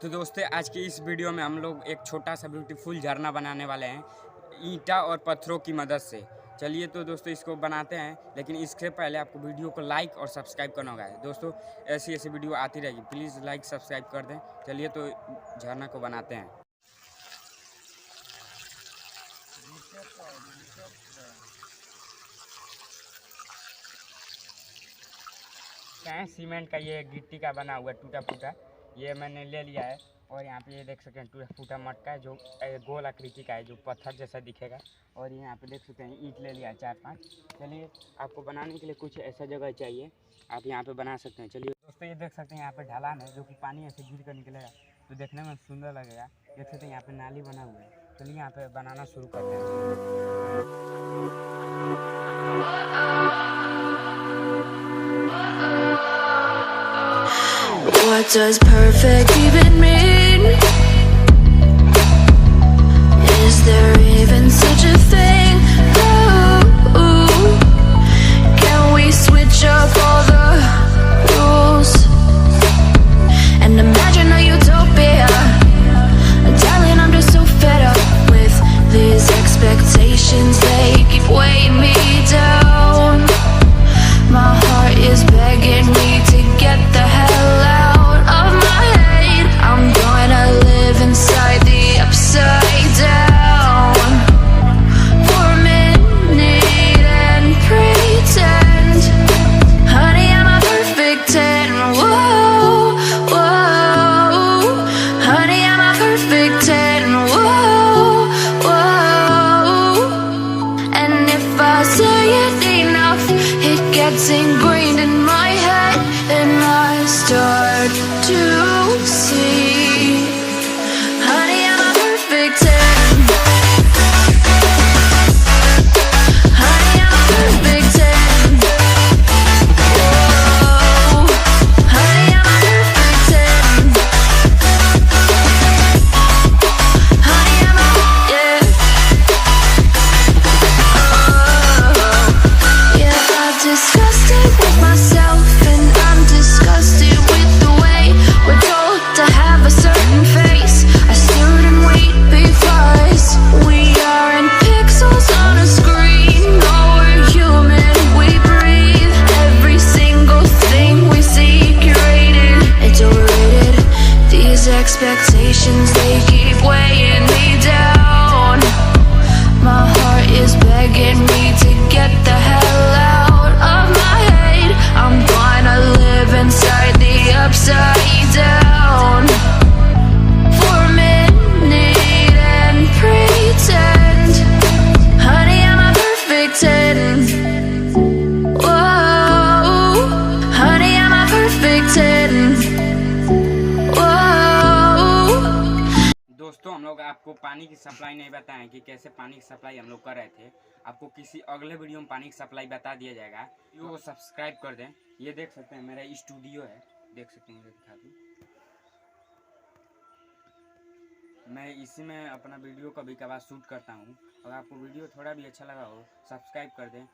तो दोस्तों आज की इस वीडियो में हम लोग एक छोटा सा ब्यूटीफुल झरना बनाने वाले हैं ईंटा और पत्थरों की मदद से। चलिए तो दोस्तों इसको बनाते हैं, लेकिन इससे पहले आपको वीडियो को लाइक और सब्सक्राइब करना होगा। दोस्तों ऐसी ऐसी वीडियो आती रहेगी, प्लीज़ लाइक सब्सक्राइब कर दें। चलिए तो झरना को बनाते हैं। सीमेंट का ये गिट्टी का बना हुआ टूटा फूटा ये मैंने ले लिया है, और यहाँ पे ये देख सकते हैं टूटा फूटा मटका है जो गोल आकृति का है, जो पत्थर जैसा दिखेगा। और यहाँ पे देख सकते हैं ईंट ले लिया है 4-5। चलिए आपको बनाने के लिए कुछ ऐसा जगह चाहिए, आप यहाँ पे बना सकते हैं। चलिए दोस्तों ये देख सकते हैं यहाँ पे ढलान है जो कि पानी ऐसे गिर कर निकलेगा तो देखने में सुंदर लगेगा। देख सकते हैं यहाँ पे नाली बना हुआ है। चलिए यहाँ पे बनाना शुरू करते हैं। What does perfect even mean? Is there even such a thing? Ooh, can we switch up all the rules and imagine a utopia? Darling, I'm just so fed up with these expectations. They keep weighing me down. My heart is begging me to get the hell out of my head. I'm gonna live inside the upside down for a minute and pretend, honey, I'm a perfect 10. Whoa, whoa, honey, I'm a perfect 10. Whoa, whoa, and if I say it enough, it gets ingrained in my head, and I start to see, honey, I'm a perfect 10. Honey, I'm a perfect 10. Whoa, honey, I'm a perfect 10. Honey, I'm a, yeah. Yeah, I've discussed it with myself, and I'm disgusted with the way we're told to have a certain face, a certain weight, because we aren't pixels on a screen. No, we're human, we breathe. Every single thing we see curated, it's overrated. These expectations, they keep weighing me down. My heart is begging me to get the hell out of my head. I'm gonna live inside the upside down for a minute and pretend, honey, I'm a perfect 10. Whoa, honey, I'm a perfect 10. Whoa. दोस्तों हम लोग आपको पानी की supply नहीं बताएं कि कैसे पानी की सप्लाई हम लोग कर रहे थे। आपको किसी अगले वीडियो में पानी की सप्लाई बता दिया जाएगा। वीडियो को सब्सक्राइब कर दें। ये देख सकते हैं मेरा स्टूडियो है, देख सकते हैं, दिखा दूँ। मैं इसी में अपना वीडियो कभी कभार शूट करता हूँ। अगर आपको वीडियो थोड़ा भी अच्छा लगा हो, सब्सक्राइब कर दें।